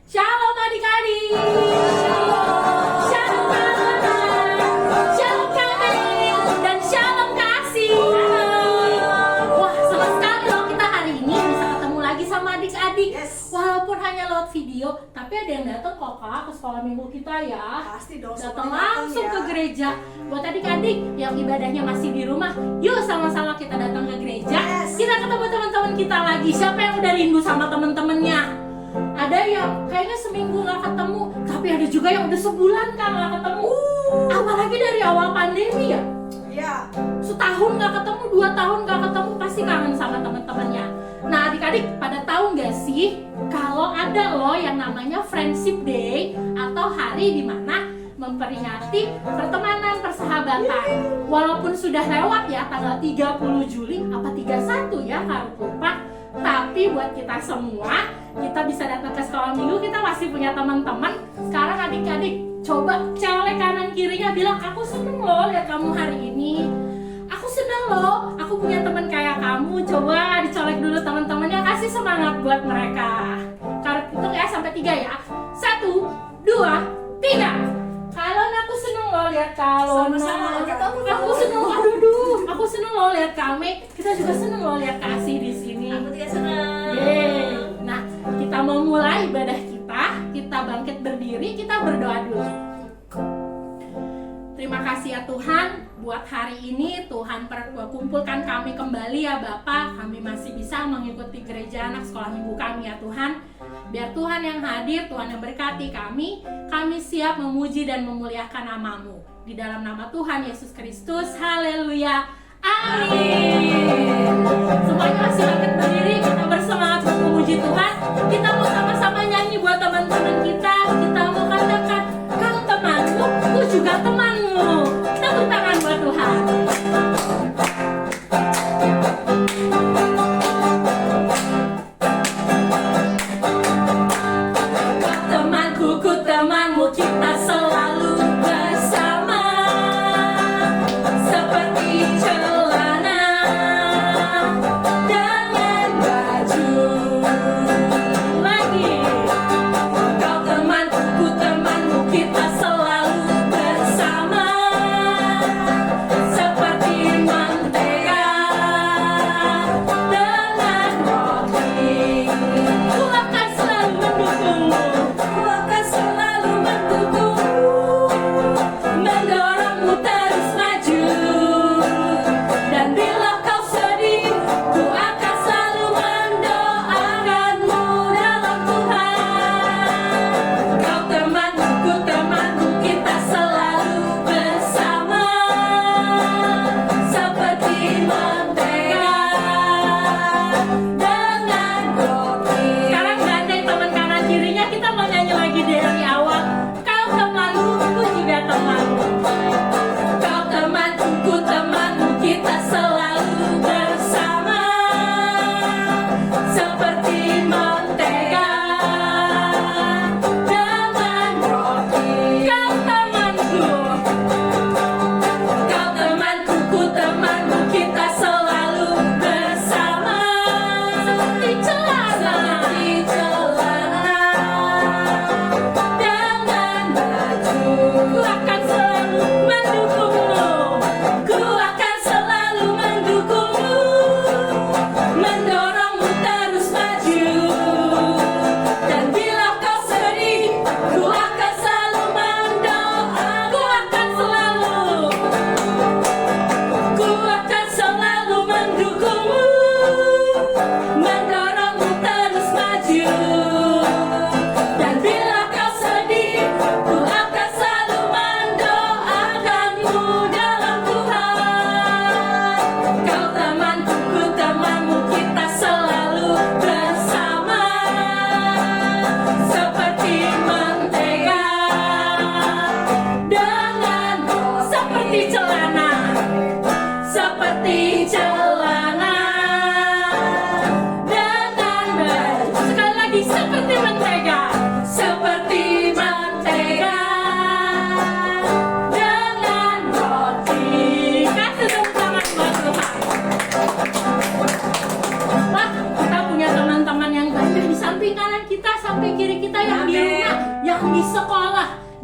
Shalom adik-adik. Shalom anak-anak. Shalom kakak dan shalom kasih. Wah, senang sekali loh kita hari ini bisa ketemu lagi sama adik-adik. Walaupun hanya lewat video, tapi ada yang datang kok Kak ke sekolah minggu kita ya. Pasti dong, Datang semuanya langsung ya. ke gereja. Buat adik-adik yang ibadahnya masih di rumah, yuk sama-sama kita datang ke gereja. Kita ketemu teman-teman kita lagi. Siapa yang udah rindu sama teman-temannya? Ada yang kayaknya seminggu nggak ketemu, tapi ada juga yang udah sebulan Kak nggak ketemu. Apalagi dari awal pandemi ya. Iya. Setahun nggak ketemu, 2 tahun nggak ketemu, pasti kangen sama teman-temannya. Nah adik-adik pada tahu nggak sih kalau ada loh yang namanya Friendship Day atau hari dimana memperingati pertemanan persahabatan. Walaupun sudah lewat ya tanggal 30 Juli apa 31 ya kalau lupa. Tapi buat kita semua, kita bisa datang ke sekolah minggu, kita masih punya teman-teman. Sekarang adik-adik coba colek kanan kirinya, bilang aku seneng loh lihat kamu hari ini. Aku seneng loh, aku punya teman kayak kamu. Coba dicolek dulu teman-temannya, kasih semangat buat mereka. Karena hitung ya sampai 3 ya. 1, 2, 3. Kalon, aku seneng loh lihat Kalon. Sama-sama, Aku seneng, aduh, aku seneng loh lihat Kame. Kita juga seneng loh lihat Kasih di sini. Aku juga senang. Yeay. Nah, kita mau mulai ibadah kita. Kita bangkit berdiri, kita berdoa dulu. Terima kasih ya Tuhan, buat hari ini Tuhan kumpulkan kami kembali ya Bapak. Kami masih bisa mengikuti gereja anak sekolah minggu kami ya Tuhan. Biar Tuhan yang hadir, Tuhan yang berkati kami. Kami siap memuji dan memuliakan nama-Mu. Di dalam nama Tuhan Yesus Kristus, haleluya, amin. Semuanya masih bangkit berdiri, kita bersemangat untuk memuji Tuhan. Kita mau sama-sama nyanyi buat teman-teman kita. Kita mau katakan, kau temanku, aku juga temanmu. Tepuk tangan buat Tuhan. Temanku, ku temanmu, kita selalu bersama. Seperti celana dan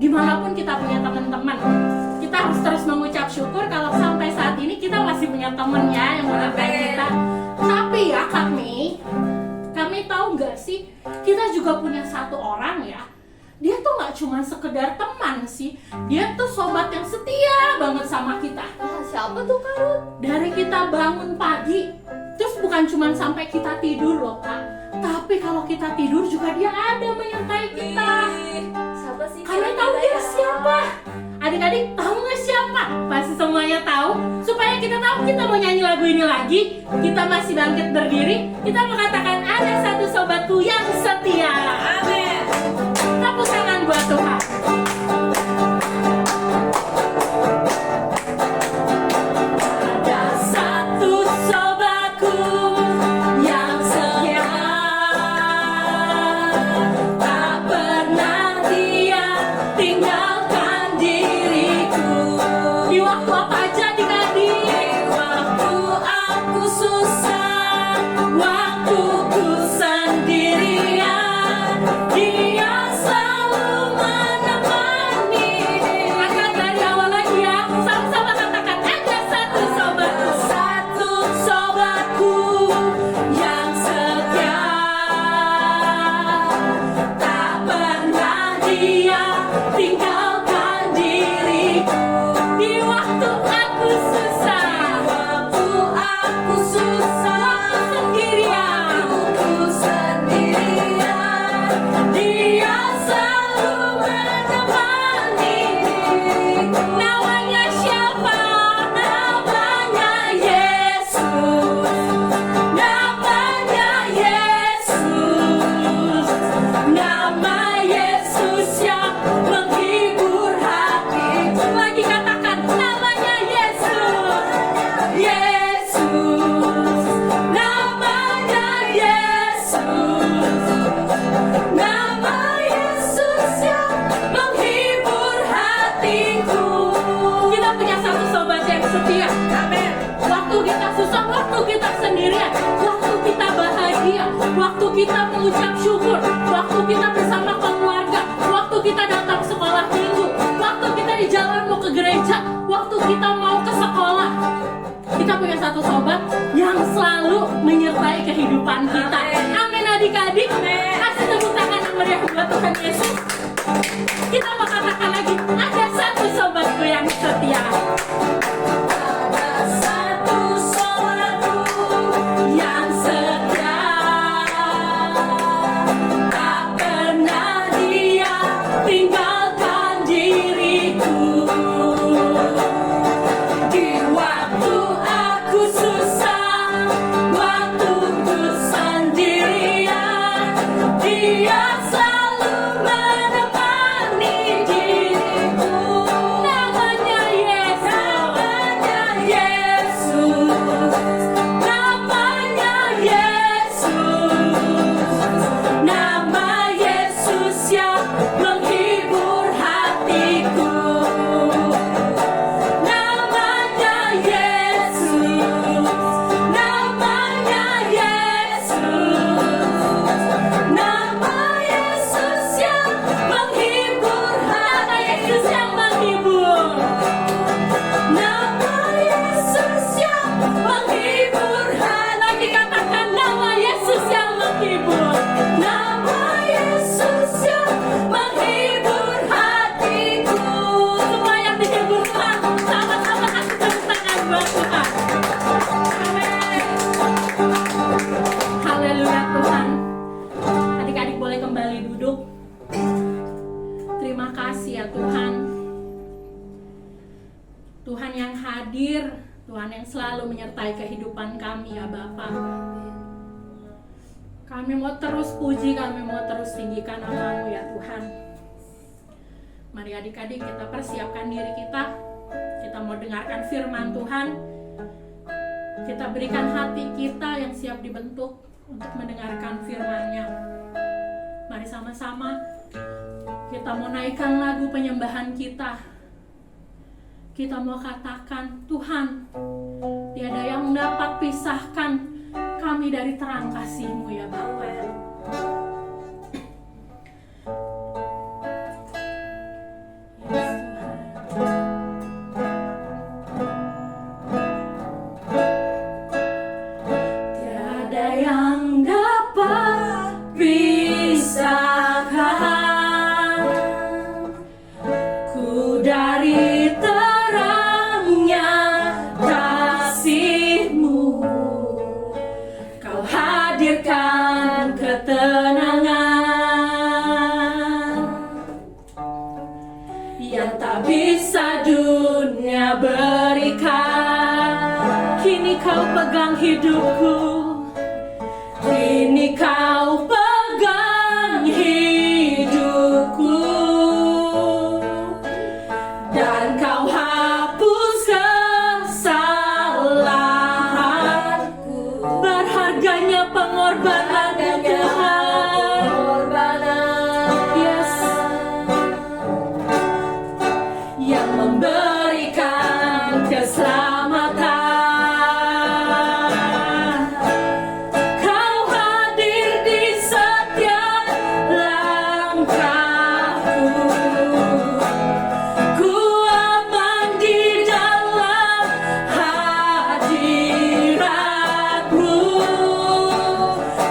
dimanapun kita punya teman-teman, kita harus terus mengucap syukur kalau sampai saat ini kita masih punya teman ya yang menyertai kita. Tapi ya kami tahu nggak sih, kita juga punya satu orang ya, dia tuh nggak cuma sekedar teman sih, dia tuh sobat yang setia banget sama kita. Siapa tuh Kak Ruth? Dari kita bangun pagi, terus bukan cuma sampai kita tidur loh Kak, tapi kalau kita tidur juga dia ada menyertai kita. Siapa sih? Kalian tahu dia siapa? Adik-adik tahu nggak siapa? Pasti semuanya tahu. Supaya kita tahu kita mau nyanyi lagu ini lagi, kita masih bangkit berdiri, kita mau katakan ada satu sobatku yang setia. Amin. Tepuk tangan buat Tuhan. Ada satu sobatku yang setia, tak pernah dia tinggalkan diriku. Di waktu apa aja adik-adik? Waktu aku susah, waktu ku sendirian, dia selalu menemani. Angkat dari awal lagi ya, sama-sama katakan ada satu sobatku. Satu sobatku yang setia, tak pernah dia tinggalkan diriku. Di waktu aku susah, waktu aku susah, sendirian, aku sendirian, dia selalu menemani diriku. Namanya siapa? Namanya Yesus. Namanya Yesus. Nama Yesus yang menghibur hati. Lagi katakan namanya Yesus. Yesus. Namanya Yesus. Nama Yesus yang menghibur hatiku. Kita punya satu sobat yang setia. Amin. Waktu kita susah, waktu kita sendirian, waktu kita bahagia, waktu kita mengucap syukur, waktu kita bersama keluarga, waktu kita datang sekolah minggu, waktu kita di jalan mau ke gereja, waktu kita mau ke sekolah, kita punya satu sobat yang selalu menyertai kehidupan kita. Amin adik-adik. Kasih tepuk tangan yang meriah buat Tuhan Yesus. Kita mau katakan lagi, ada satu sobatku yang setia. Ada satu sobatku yang setia, tak pernah dia tinggalkan diriku. Di waktu aku susah, waktu ku sendirian, dia selalu menemani diriku. Namanya Yesus. Namanya Yesus. Namanya Yesus. Nama Yesus yang menghibur hatiku. Namanya Yesus. Namanya Yesus. Nama Yesus yang menghibur. Nama Yesus yang menghibur. Nama Yesus yang menghibur. Lagi katakan nama Yesus yang menghibur. Nama Yesus yang menghibur hatiku. Semua yang dihibur Tuhan, sama-sama kasih tepuk tangan buat Tuhan. Amin. Haleluya Tuhan. Adik-adik boleh kembali duduk. Terima kasih ya Tuhan. Tuhan yang hadir, Tuhan yang selalu menyertai kehidupan kami ya Bapa. Kami mau terus puji, kami mau terus tinggikan nama-Mu ya Tuhan. Mari adik-adik kita persiapkan diri kita. Kita mau dengarkan firman Tuhan. Kita berikan hati kita yang siap dibentuk untuk mendengarkan firman-Nya. Mari sama-sama kita mau naikkan lagu penyembahan kita. Kita mau katakan, Tuhan, tiada yang dapat pisahkan kami dari terang kasih-Mu ya Bapa. Tiada yang dapat pisahkan ku dari terangnya kasih-Mu. Kau hadirkan ketenangan yang tak bisa dunia berikan. Kini Kau pegang hidupku, kini Kau pegang hidupku, dan Kau hapus kesalahanku. Berharganya pengorbanan Tuhan. Yes, yang memberikan keselamatan. Kau hadir di setiap langkahku, ku aman di dalam hadirat-Mu.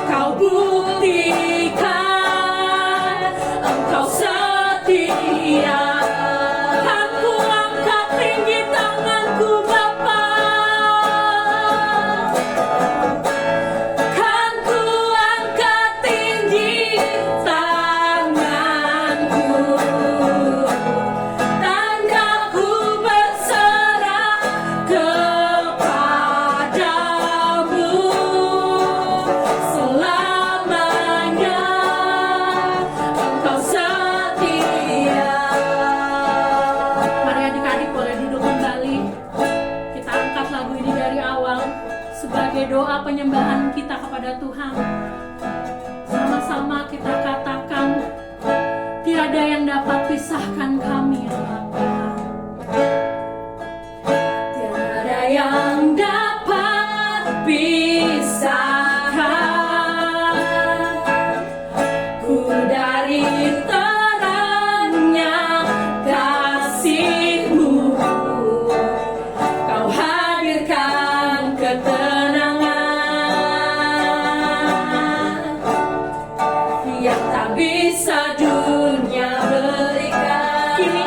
Kau buktikan Engkau setia. Kan ku angkat tinggi tanganku Bapa, kan ku angkat tinggi tanganku, tanda ku berserah kepadamu selamanya. Engkau setia. Mari adik-adik boleh duduk kembali. Kita angkat lagu ini dari awal sebagai doa penyembahan kita kepada Tuhan. Sama-sama kita katakan, tiada yang dapat pisahkan kami ya Tuhan. Tiada yang dapat pisahkan ku dari terangnya kasih-Mu. Kau hadirkan ketenangan yang tak bisa dunia berikan. Kini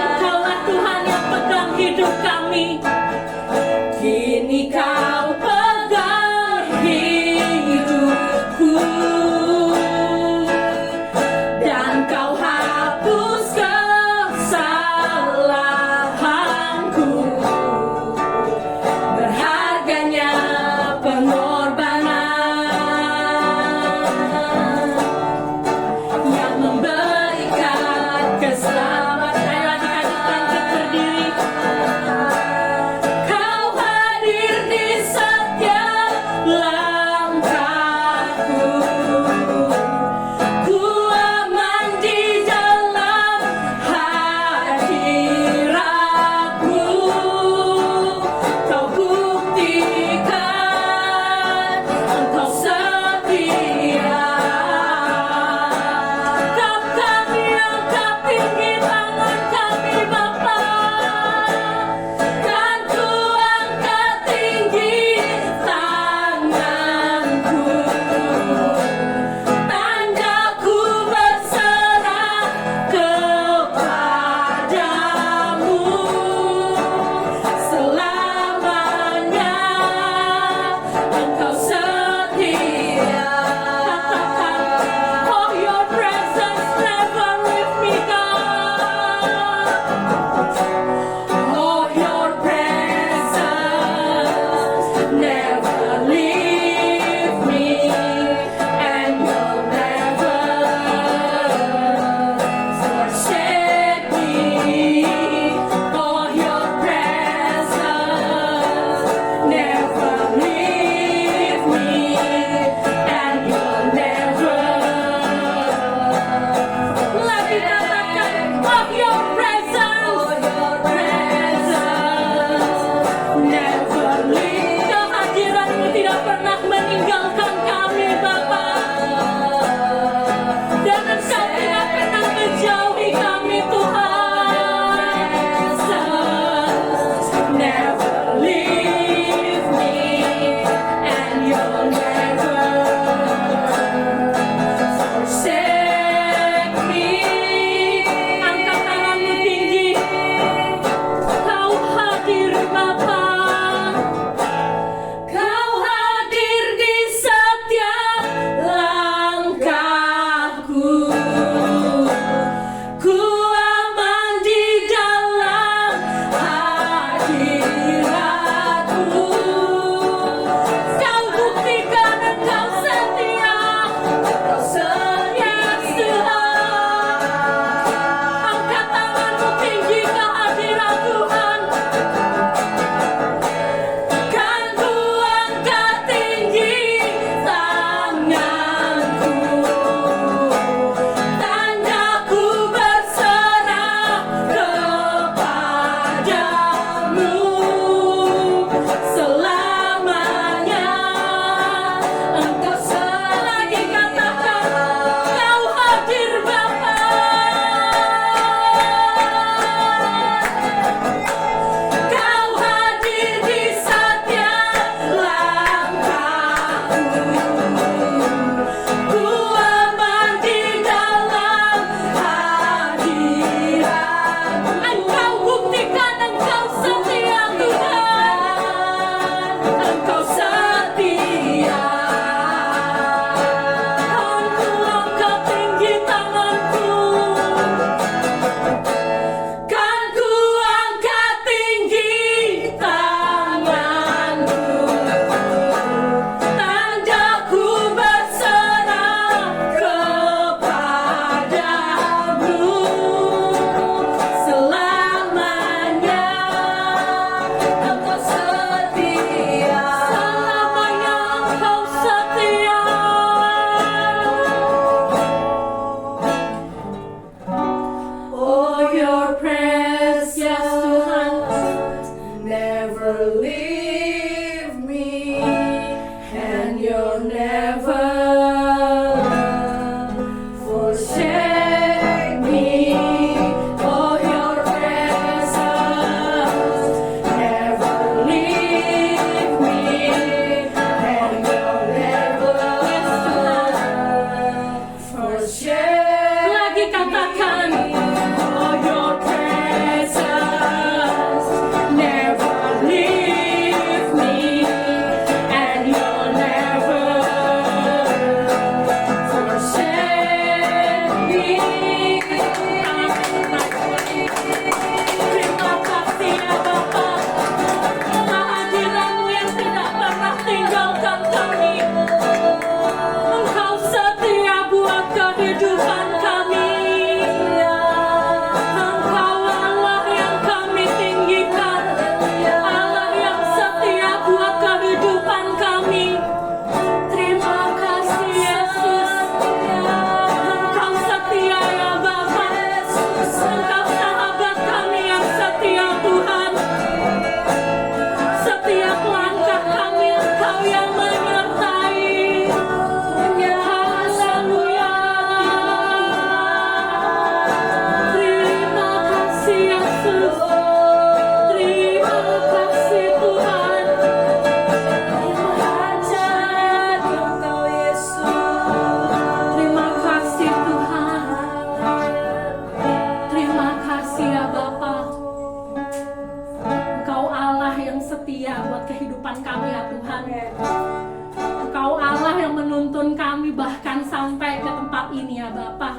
bahkan sampai ke tempat ini ya Bapa.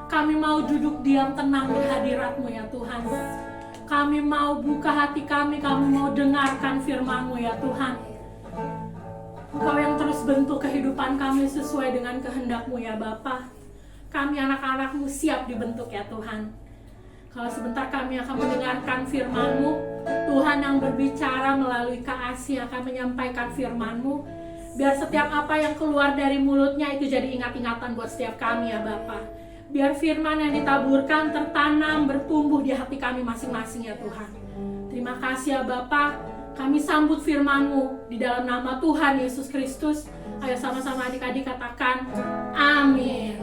Kami mau duduk diam tenang di hadirat-Mu ya Tuhan. Kami mau buka hati kami mau dengarkan firman-Mu ya Tuhan. Engkau yang terus bentuk kehidupan kami sesuai dengan kehendak-Mu ya Bapa. Kami anak-anak-Mu siap dibentuk ya Tuhan. Kalau sebentar kami akan mendengarkan firman-Mu, Tuhan yang berbicara melalui Kak Asih akan menyampaikan firman-Mu. Biar setiap apa yang keluar dari mulutnya itu jadi ingat-ingatan buat setiap kami ya Bapa. Biar firman yang ditaburkan tertanam, bertumbuh di hati kami masing-masing ya Tuhan. Terima kasih ya Bapa. Kami sambut firman-Mu di dalam nama Tuhan Yesus Kristus. Ayo sama-sama adik-adik katakan, amin.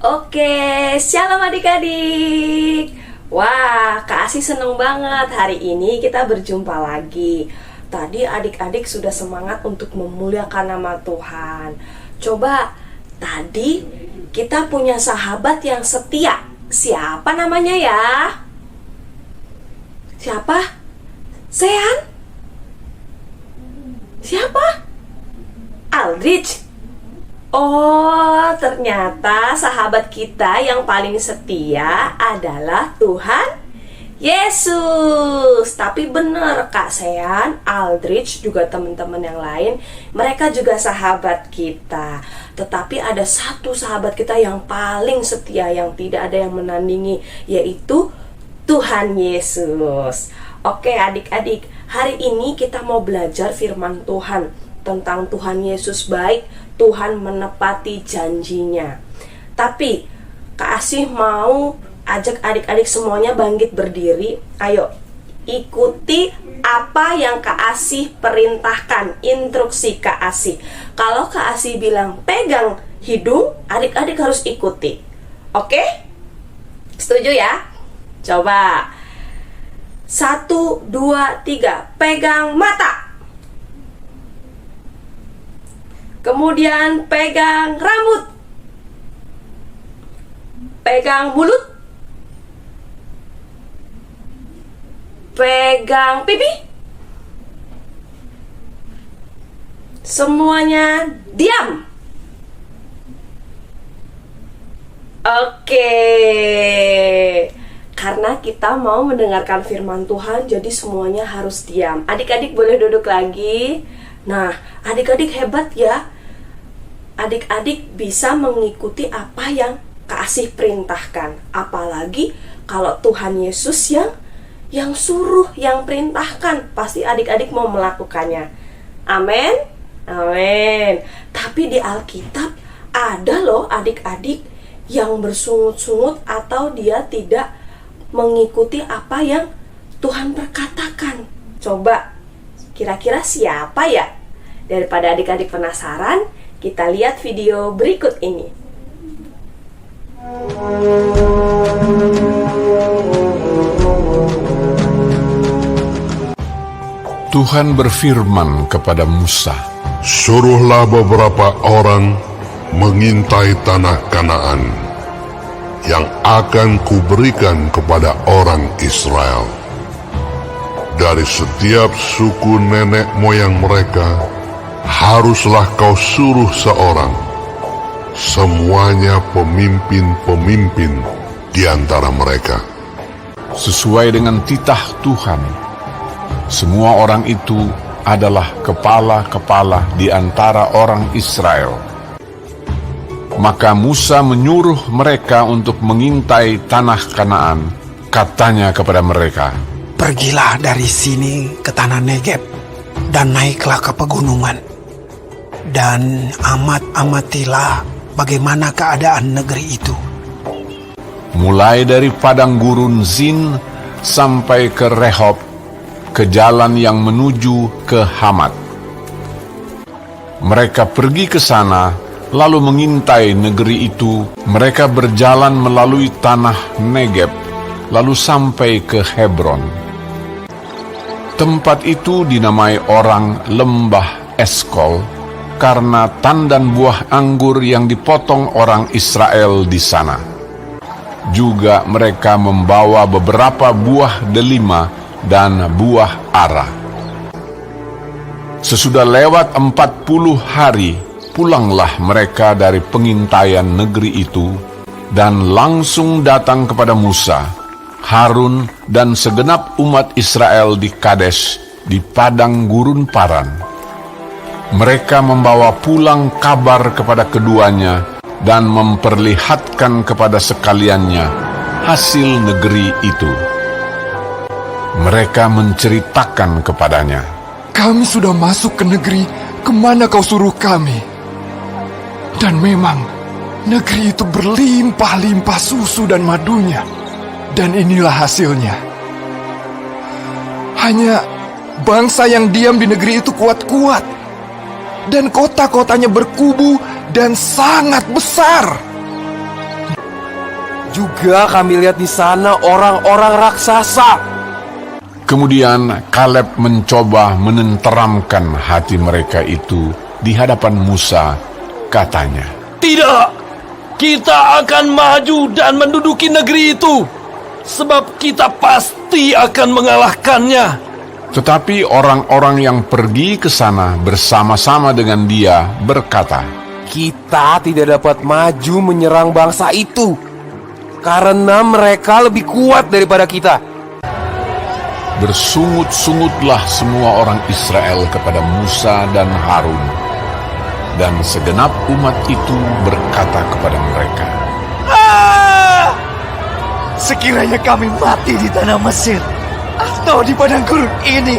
Oke, shalom adik-adik. Wah, Kak Asih seneng banget hari ini kita berjumpa lagi. Tadi adik-adik sudah semangat untuk memuliakan nama Tuhan. Coba, tadi kita punya sahabat yang setia. Siapa namanya ya? Siapa? Sean? Siapa? Aldrich. Oh, ternyata sahabat kita yang paling setia adalah Tuhan Yesus. Tapi benar Kak Sean, Aldrich, juga teman-teman yang lain, mereka juga sahabat kita. Tetapi ada satu sahabat kita yang paling setia, yang tidak ada yang menandingi, yaitu Tuhan Yesus. Oke adik-adik, hari ini kita mau belajar firman Tuhan tentang Tuhan Yesus baik, Tuhan menepati janjinya. Tapi Kak Asih mau ajak adik-adik semuanya bangkit berdiri. Ayo, ikuti apa yang Kak Asih perintahkan, instruksi Kak Asih. Kalau Kak Asih bilang pegang hidung, adik-adik harus ikuti. Oke? Setuju ya? Coba 1, 2, 3. Pegang mata. Kemudian pegang rambut. Pegang mulut. Pegang pipi. Semuanya diam. Oke. Karena kita mau mendengarkan firman Tuhan, jadi semuanya harus diam. Adik-adik boleh duduk lagi. Nah, adik-adik hebat ya. Adik-adik bisa mengikuti apa yang Kak Asih perintahkan. Apalagi kalau Tuhan Yesus yang suruh, yang perintahkan, pasti adik-adik mau melakukannya. Amin. Amin. Tapi di Alkitab ada loh adik-adik yang bersungut-sungut atau dia tidak mengikuti apa yang Tuhan perkatakan. Coba, kira-kira siapa ya? Daripada adik-adik penasaran, kita lihat video berikut ini. Tuhan berfirman kepada Musa, "Suruhlah beberapa orang mengintai tanah Kanaan yang akan kuberikan kepada orang Israel. Dari setiap suku nenek moyang mereka, haruslah kau suruh seorang, semuanya pemimpin-pemimpin di antara mereka." sesuai dengan titah Tuhan. Semua orang itu adalah kepala-kepala di antara orang Israel. Maka Musa menyuruh mereka untuk mengintai tanah Kanaan. Katanya kepada mereka, "Pergilah dari sini ke tanah Negeb dan naiklah ke pegunungan, dan amatilah bagaimana keadaan negeri itu. mulai dari padang gurun Zin sampai ke Rehob, ke jalan yang menuju ke Hamat. Mereka pergi ke sana, lalu mengintai negeri itu. Mereka berjalan melalui tanah Negeb, lalu sampai ke Hebron. Tempat itu dinamai orang Lembah Eskol, karena tandan buah anggur yang dipotong orang Israel di sana. Juga mereka membawa beberapa buah delima dan buah ara. Sesudah lewat 40 hari, pulanglah mereka dari pengintaian negeri itu dan langsung datang kepada Musa, Harun, dan segenap umat Israel di Kades, di padang gurun Paran. Mereka membawa pulang kabar kepada keduanya dan memperlihatkan kepada sekaliannya hasil negeri itu. Mereka menceritakan kepadanya, "Kami sudah masuk ke negeri kemana kau suruh kami. Dan memang negeri itu berlimpah-limpah susu dan madunya. Dan inilah hasilnya. Hanya bangsa yang diam di negeri itu kuat-kuat. Dan kota-kotanya berkubu dan sangat besar. Juga kami lihat di sana orang-orang raksasa." Kemudian Kaleb mencoba menenteramkan hati mereka itu di hadapan Musa. Katanya, "Tidak, kita akan maju dan menduduki negeri itu, sebab kita pasti akan mengalahkannya." tetapi orang-orang yang pergi ke sana bersama-sama dengan dia berkata, "Kita tidak dapat maju menyerang bangsa itu, karena mereka lebih kuat daripada kita." Bersungut-sungutlah semua orang Israel kepada Musa dan Harun, dan segenap umat itu berkata kepada mereka, Sekiranya kami mati di tanah Mesir atau di padang gurun ini."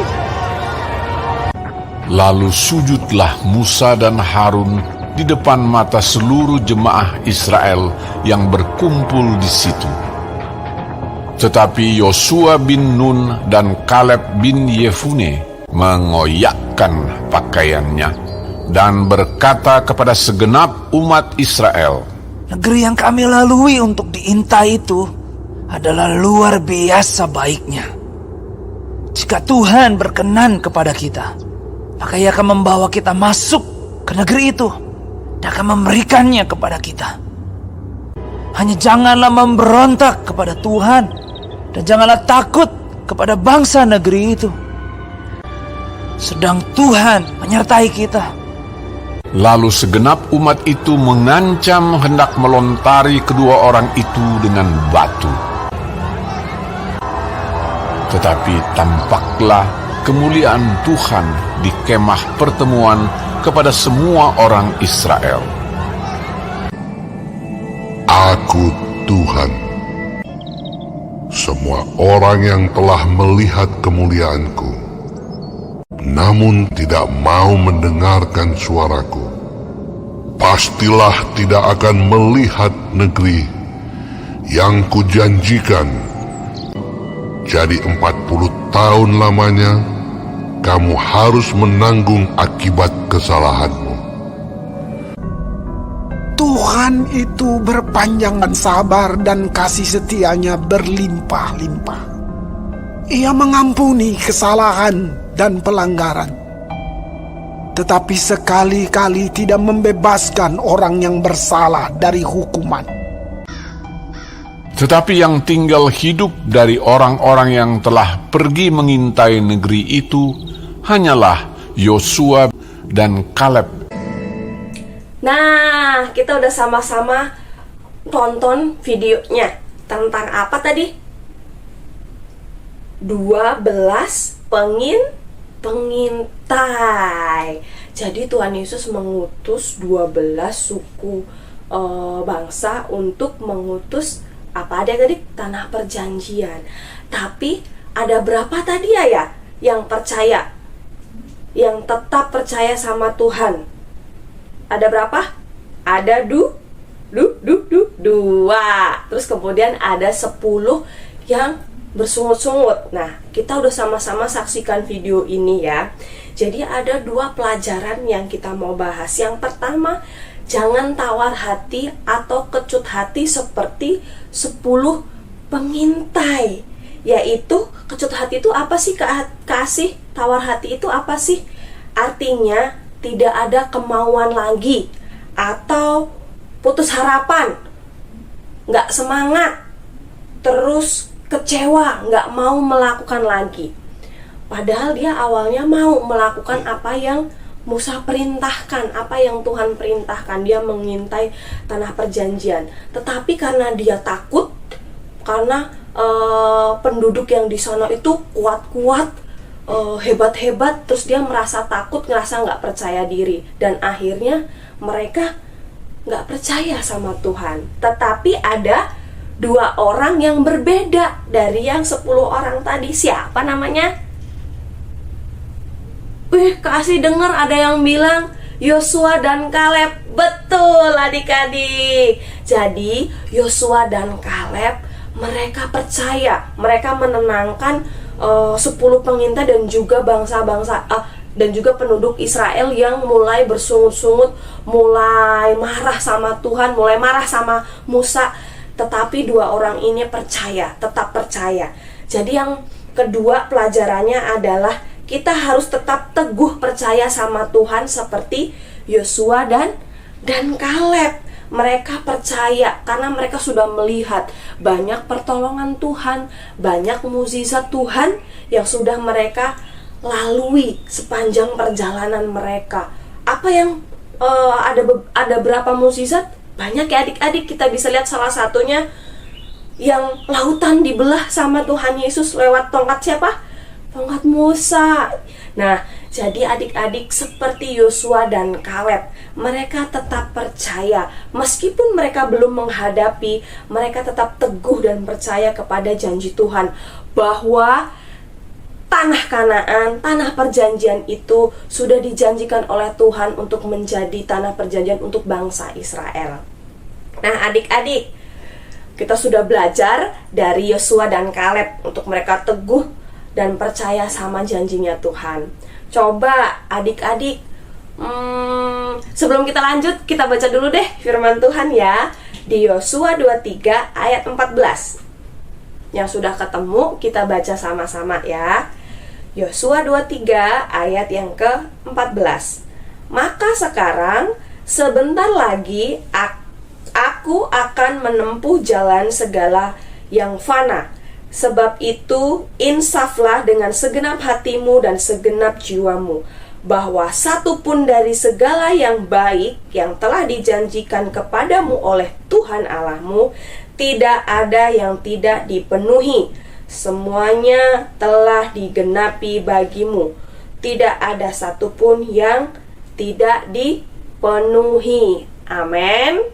Lalu sujudlah Musa dan Harun di depan mata seluruh jemaah Israel yang berkumpul di situ. Tetapi Yosua bin Nun dan Kaleb bin Yefune mengoyakkan pakaiannya dan berkata kepada segenap umat Israel, Negeri yang kami lalui untuk diintai itu adalah luar biasa baiknya. Jika Tuhan berkenan kepada kita, maka Ia akan membawa kita masuk ke negeri itu dan akan memberikannya kepada kita. Hanya janganlah memberontak kepada Tuhan dan janganlah takut kepada bangsa negeri itu. Sedang Tuhan menyertai kita. Lalu segenap umat itu mengancam hendak melontari kedua orang itu dengan batu. Tetapi tampaklah kemuliaan Tuhan di kemah pertemuan kepada semua orang Israel. Aku Tuhan. Semua orang yang telah melihat kemuliaanku, namun tidak mau mendengarkan suaraku, pastilah tidak akan melihat negeri yang kujanjikan. Jadi 40 tahun lamanya, kamu harus menanggung akibat kesalahanmu. Tuhan itu berpanjangan sabar dan kasih setianya berlimpah-limpah. Ia mengampuni kesalahan dan pelanggaran, tetapi sekali-kali tidak membebaskan orang yang bersalah dari hukuman. Tetapi yang tinggal hidup dari orang-orang yang telah pergi mengintai negeri itu hanyalah Yosua dan Kaleb. Nah, kita udah sama-sama tonton videonya. Tentang apa tadi? 12 pengintai. Jadi Tuhan Yesus mengutus 12 suku bangsa untuk mengutus apa ada tadi? Tanah perjanjian. Tapi ada berapa tadi ya yang percaya? Yang tetap percaya sama Tuhan? Ada berapa? Ada dua. Terus kemudian ada 10 yang bersungut-sungut. Nah, kita udah sama-sama saksikan video ini ya. Jadi ada 2 pelajaran yang kita mau bahas. Yang pertama, jangan tawar hati atau kecut hati seperti 10 pengintai. Yaitu, kecut hati itu apa sih, kasih? Tawar hati itu apa sih? Artinya tidak ada kemauan lagi, atau putus harapan, nggak semangat, terus kecewa, nggak mau melakukan lagi. Padahal dia awalnya mau melakukan apa yang Musa perintahkan, apa yang Tuhan perintahkan. Dia mengintai tanah perjanjian. Tetapi karena dia takut, karena penduduk yang di sana itu kuat-kuat, hebat-hebat, terus dia merasa takut, ngerasa nggak percaya diri. Dan akhirnya mereka nggak percaya sama Tuhan. Tetapi ada 2 orang yang berbeda dari yang 10 orang tadi. Siapa namanya? Kasih dengar ada yang bilang Yosua dan Kaleb. Betul adik-adik. Jadi Yosua dan Kaleb, mereka percaya, mereka menenangkan 10 pengintai dan juga bangsa-bangsa dan juga penduduk Israel yang mulai bersungut-sungut, mulai marah sama Tuhan, mulai marah sama Musa. Tetapi 2 orang ini percaya, tetap percaya. Jadi yang kedua pelajarannya adalah kita harus tetap teguh percaya sama Tuhan seperti Yosua dan Kaleb. Mereka percaya karena mereka sudah melihat banyak pertolongan Tuhan, banyak mukjizat Tuhan yang sudah mereka lalui sepanjang perjalanan mereka. Apa yang ada berapa mukjizat? Banyak ya adik-adik. Kita bisa lihat salah satunya yang lautan dibelah sama Tuhan Yesus lewat tongkat siapa? Tongkat Musa. Nah, jadi adik-adik seperti Yosua dan Kaleb, mereka tetap percaya. Meskipun mereka belum menghadapi, mereka tetap teguh dan percaya kepada janji Tuhan bahwa tanah Kanaan, tanah perjanjian itu sudah dijanjikan oleh Tuhan untuk menjadi tanah perjanjian untuk bangsa Israel. Nah, adik-adik, kita sudah belajar dari Yosua dan Kaleb untuk mereka teguh dan percaya sama janjinya Tuhan. Coba adik-adik, sebelum kita lanjut, kita baca dulu deh firman Tuhan ya. Di Yosua 23 ayat 14. Yang sudah ketemu, kita baca sama-sama ya. Yosua 23 ayat yang ke-14. Maka sekarang, sebentar lagi aku akan menempuh jalan segala yang fana. Sebab itu, insaflah dengan segenap hatimu dan segenap jiwamu, bahwa satu pun dari segala yang baik yang telah dijanjikan kepadamu oleh Tuhan Allahmu, tidak ada yang tidak dipenuhi. Semuanya telah digenapi bagimu. Tidak ada satupun yang tidak dipenuhi. Amin.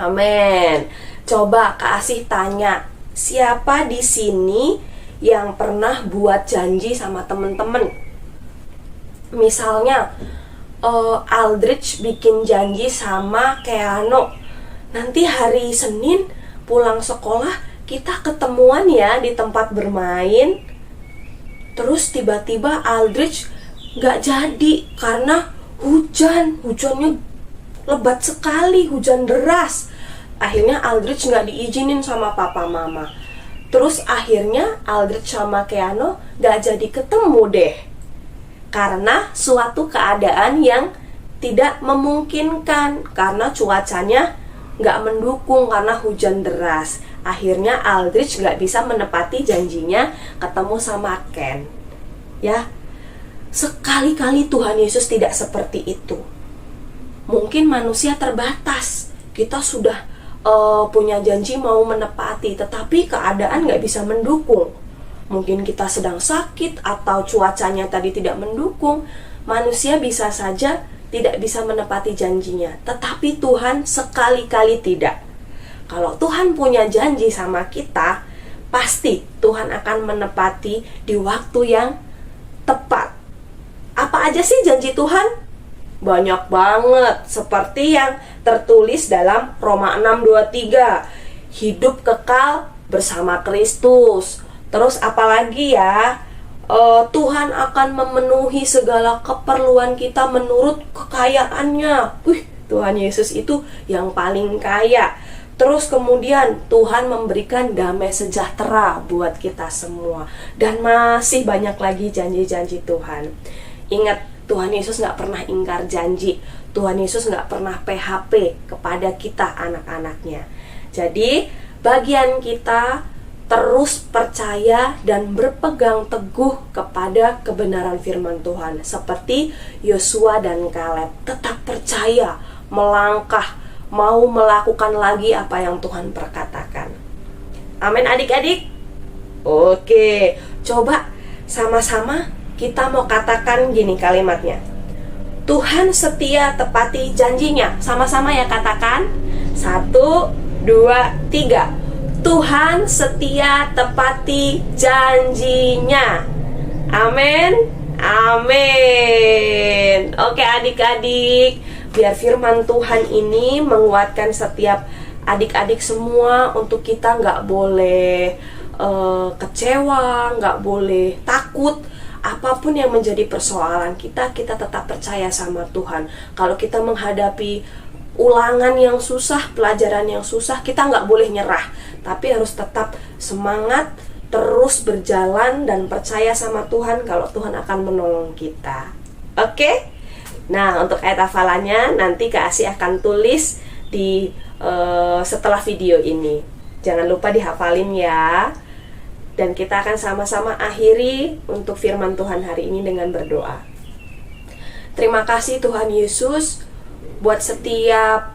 Amin. Coba Kak Asih tanya, siapa di sini yang pernah buat janji sama temen-temen? Misalnya Aldrich bikin janji sama Keano, nanti hari Senin pulang sekolah kita ketemuan ya di tempat bermain. Terus tiba-tiba Aldrich gak jadi karena hujannya lebat sekali, hujan deras. Akhirnya Aldrich gak diizinin sama papa mama. Terus akhirnya Aldrich sama Keano gak jadi ketemu deh, karena suatu keadaan yang tidak memungkinkan, karena cuacanya gak mendukung, karena hujan deras. Akhirnya Aldrich gak bisa menepati janjinya ketemu sama Ken. Ya, sekali-kali Tuhan Yesus tidak seperti itu. Mungkin manusia terbatas, kita sudah punya janji mau menepati, tetapi keadaan gak bisa mendukung. Mungkin kita sedang sakit atau cuacanya tadi tidak mendukung. Manusia bisa saja tidak bisa menepati janjinya, tetapi Tuhan sekali-kali tidak. Kalau Tuhan punya janji sama kita, pasti Tuhan akan menepati di waktu yang tepat. Apa aja sih janji Tuhan? Banyak banget, seperti yang tertulis dalam Roma 6:23, hidup kekal bersama Kristus. Terus apalagi ya, Tuhan akan memenuhi segala keperluan kita menurut kekayaannya. Tuhan Yesus itu yang paling kaya. Terus kemudian Tuhan memberikan damai sejahtera buat kita semua. Dan masih banyak lagi janji-janji Tuhan. Ingat, Tuhan Yesus gak pernah ingkar janji. Tuhan Yesus gak pernah PHP kepada kita anak-anaknya. Jadi bagian kita terus percaya dan berpegang teguh kepada kebenaran firman Tuhan. Seperti Yosua dan Kaleb, tetap percaya, melangkah, mau melakukan lagi apa yang Tuhan perkatakan. Amin adik-adik? Oke, coba sama-sama kita mau katakan gini kalimatnya. Tuhan setia tepati janjinya. Sama-sama ya katakan. 1, 2, 3. Tuhan setia tepati janjinya. Amin. Amin. Oke adik-adik, biar firman Tuhan ini menguatkan setiap adik-adik semua, untuk kita nggak boleh kecewa, nggak boleh takut. Apapun yang menjadi persoalan kita tetap percaya sama Tuhan. Kalau kita menghadapi ulangan yang susah, pelajaran yang susah, kita nggak boleh nyerah, tapi harus tetap semangat, terus berjalan dan percaya sama Tuhan kalau Tuhan akan menolong kita. Oke? Nah, untuk ayat hafalannya nanti Kak Asih akan tulis di setelah video ini. Jangan lupa dihafalin ya. Dan kita akan sama-sama akhiri untuk firman Tuhan hari ini dengan berdoa. Terima kasih Tuhan Yesus buat setiap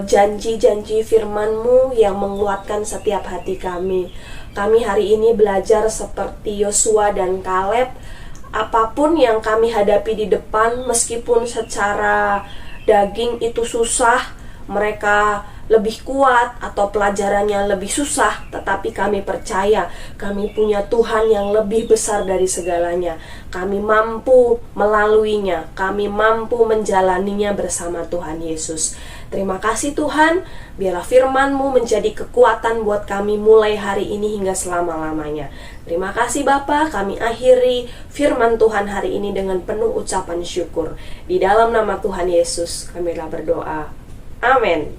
janji-janji firman-Mu yang menguatkan setiap hati kami. Kami hari ini belajar seperti Yosua dan Kaleb. Apapun yang kami hadapi di depan, meskipun secara daging itu susah, mereka lebih kuat atau pelajarannya lebih susah, tetapi kami percaya kami punya Tuhan yang lebih besar dari segalanya. Kami mampu melaluinya, kami mampu menjalaninya bersama Tuhan Yesus. Terima kasih Tuhan, biarlah firman-Mu menjadi kekuatan buat kami mulai hari ini hingga selama-lamanya. Terima kasih Bapa, kami akhiri firman Tuhan hari ini dengan penuh ucapan syukur. Di dalam nama Tuhan Yesus kami telah berdoa. Amin.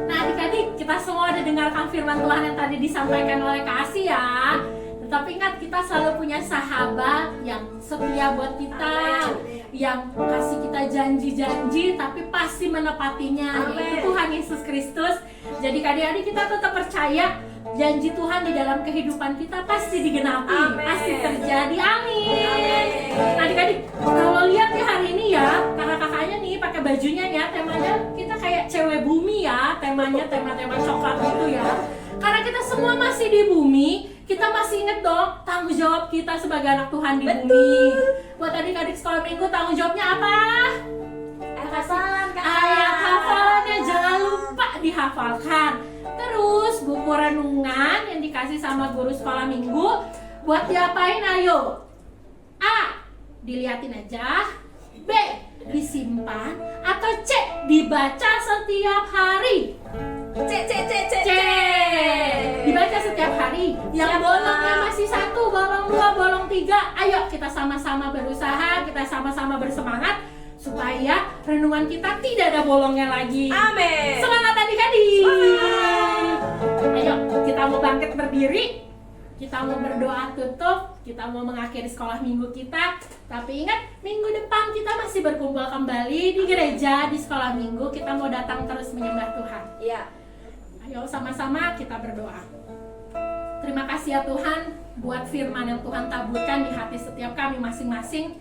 Nah adik-adik, kita semua udah dengarkan firman Tuhan yang tadi disampaikan oleh Kak Asih ya. Tetapi ingat, kita selalu punya sahabat yang setia buat kita, yang kasih kita janji-janji tapi pasti menepatinya, yaitu Tuhan Yesus Kristus. Jadi adik-adik, kita tetap percaya janji Tuhan di dalam kehidupan kita pasti digenapi, pasti terjadi. Amin. Nah adik-adik, kalau lihat ya hari ini ya, kakak-kakaknya nih pakai bajunya ya, temanya kita kayak cewek bumi ya, temanya tema coklat gitu ya. Karena kita semua masih di bumi, kita masih inget dong tanggung jawab kita sebagai anak Tuhan di bumi. Buat adik-adik sekolah minggu, tanggung jawabnya apa? Ayat hafalannya jangan lupa dihafalkan. Terus buku renungan yang dikasih sama guru sekolah minggu buat diapain ayo? A. Diliatin aja. B. Disimpan. Atau C. Dibaca setiap hari. C. Dibaca setiap hari. Yang bolongnya masih 1, bolong 2, bolong 3. Ayo kita sama-sama berusaha, kita sama-sama bersemangat supaya renungan kita tidak ada bolongnya lagi. Amin. Semangat adik-adik. Ayo kita mau bangkit berdiri. Kita mau berdoa tutup, kita mau mengakhiri sekolah minggu kita. Tapi ingat, minggu depan kita masih berkumpul kembali di gereja, di sekolah minggu. Kita mau datang terus menyembah Tuhan. Iya. Ayo sama-sama kita berdoa. Terima kasih ya Tuhan buat firman yang Tuhan taburkan di hati setiap kami masing-masing.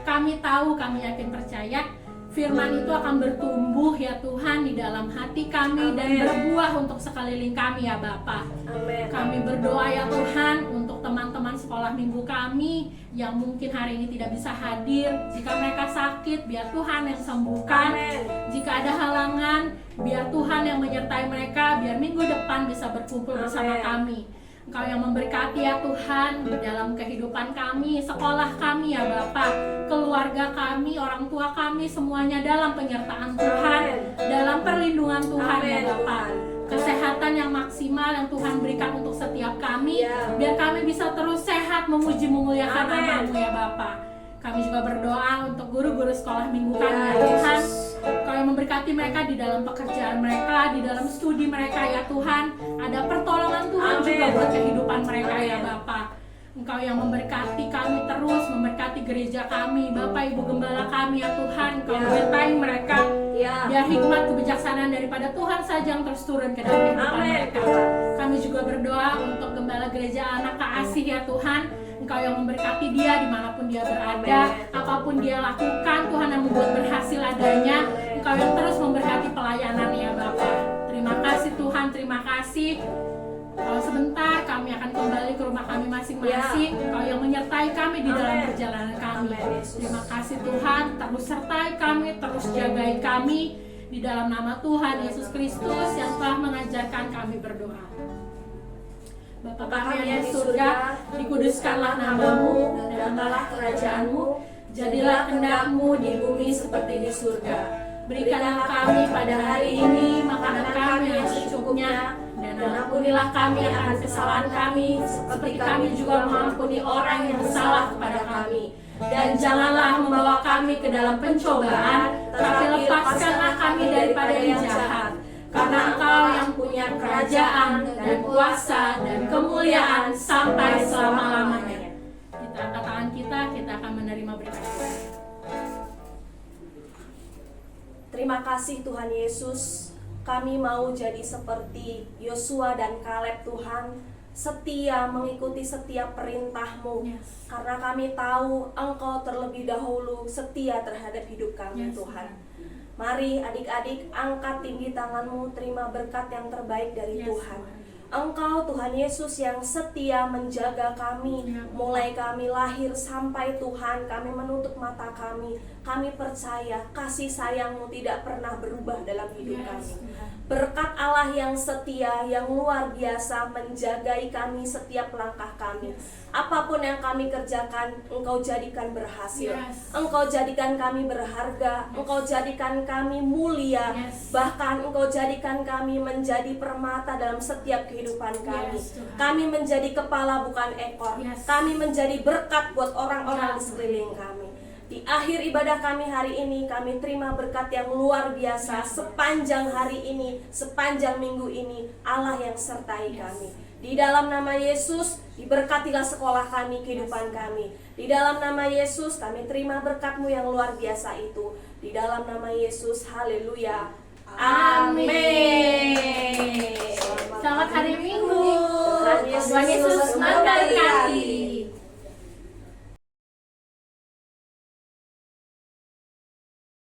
Kami tahu, kami yakin percaya firman itu akan bertumbuh ya Tuhan di dalam hati kami. Amin. Dan berbuah untuk sekeliling kami ya Bapa. Amin. Kami berdoa ya Tuhan untuk teman-teman sekolah minggu kami yang mungkin hari ini tidak bisa hadir. Jika mereka sakit, biar Tuhan yang sembuhkan. Amin. Jika ada halangan, biar Tuhan yang menyertai mereka, biar minggu depan bisa berkumpul bersama kami. Engkau yang memberkati ya Tuhan di dalam kehidupan kami, sekolah kami ya Bapa, keluarga kami, orang tua kami, semuanya dalam penyertaan Tuhan, dalam perlindungan Tuhan ya Bapa. Kesehatan yang maksimal yang Tuhan berikan untuk setiap kami, biar kami bisa terus sehat memuji memuliakan nama-Mu ya Bapa. Kami juga berdoa untuk guru-guru sekolah minggu kami ya Tuhan. Kau yang memberkati mereka di dalam pekerjaan mereka, di dalam studi mereka ya Tuhan. Ada pertolongan Tuhan juga buat kehidupan mereka ya Bapa. Engkau yang memberkati kami terus, memberkati gereja kami, Bapak Ibu Gembala kami ya Tuhan. Engkau menyertai mereka, biar hikmat kebijaksanaan daripada Tuhan saja yang terus turun ke dalam kehidupan mereka. Kami juga berdoa untuk Gembala Gereja Anak Kasih ya Tuhan. Engkau yang memberkati dia dimanapun dia berada, apapun dia lakukan, Tuhan yang membuat berhasil adanya. Engkau yang terus memberkati pelayanannya Bapak. Terima kasih Tuhan, terima kasih. Kalau sebentar kami akan kembali ke rumah kami masing-masing. Engkau yang menyertai kami di dalam perjalanan kami. Terima kasih Tuhan, terus sertai kami, terus jagai kami. Di dalam nama Tuhan Yesus Kristus yang telah mengajarkan kami berdoa. Bapa kami yang di surga, dikuduskanlah namamu, datanglah kerajaanmu, jadilah kehendak-Mu di bumi seperti di surga. Berikanlah kami pada hari ini makanan kami yang secukupnya, dan ampunilah kami akan kesalahan kami, seperti kami juga mengampuni orang yang bersalah kepada kami. Dan janganlah membawa kami ke dalam pencobaan, tapi lepaskanlah kami daripada yang jahat. Karena Engkau yang punya kerajaan dan kuasa dan kemuliaan sampai selama-lamanya. Kita angkat tangan kita akan menerima berkat Tuhan. Terima kasih Tuhan Yesus. Kami mau jadi seperti Yosua dan Kaleb Tuhan, setia mengikuti setiap perintah-Mu. Yes. Karena kami tahu Engkau terlebih dahulu setia terhadap hidup kami. Yes, Tuhan. Mari adik-adik angkat tinggi tanganmu, terima berkat yang terbaik dari Yes, Tuhan. Tuhan. Engkau Tuhan Yesus yang setia menjaga kami, Ya. mulai kami lahir sampai Tuhan kami menutup mata kami. Kami percaya kasih sayang-Mu tidak pernah berubah dalam hidup Yes, kami. Tuhan. Berkat Allah yang setia, yang luar biasa menjagai kami setiap langkah kami. Apapun yang kami kerjakan, Engkau jadikan berhasil. Yes. Engkau jadikan kami berharga, Engkau jadikan kami mulia. Yes. Bahkan Engkau jadikan kami menjadi permata dalam setiap kehidupan kami. Yes, Tuhan. Kami menjadi kepala bukan ekor. Yes. Kami menjadi berkat buat orang-orang Ya. di sekeliling kami. Di akhir ibadah kami hari ini, kami terima berkat yang luar biasa. Sepanjang hari ini, sepanjang minggu ini, Allah yang sertai kami. Di dalam nama Yesus, diberkatilah sekolah kami, kehidupan kami. Di dalam nama Yesus, kami terima berkat-Mu yang luar biasa itu. Di dalam nama Yesus, haleluya. Amin. Selamat hari Minggu. Tuhan Yesus Tuhan Yesus memberkati.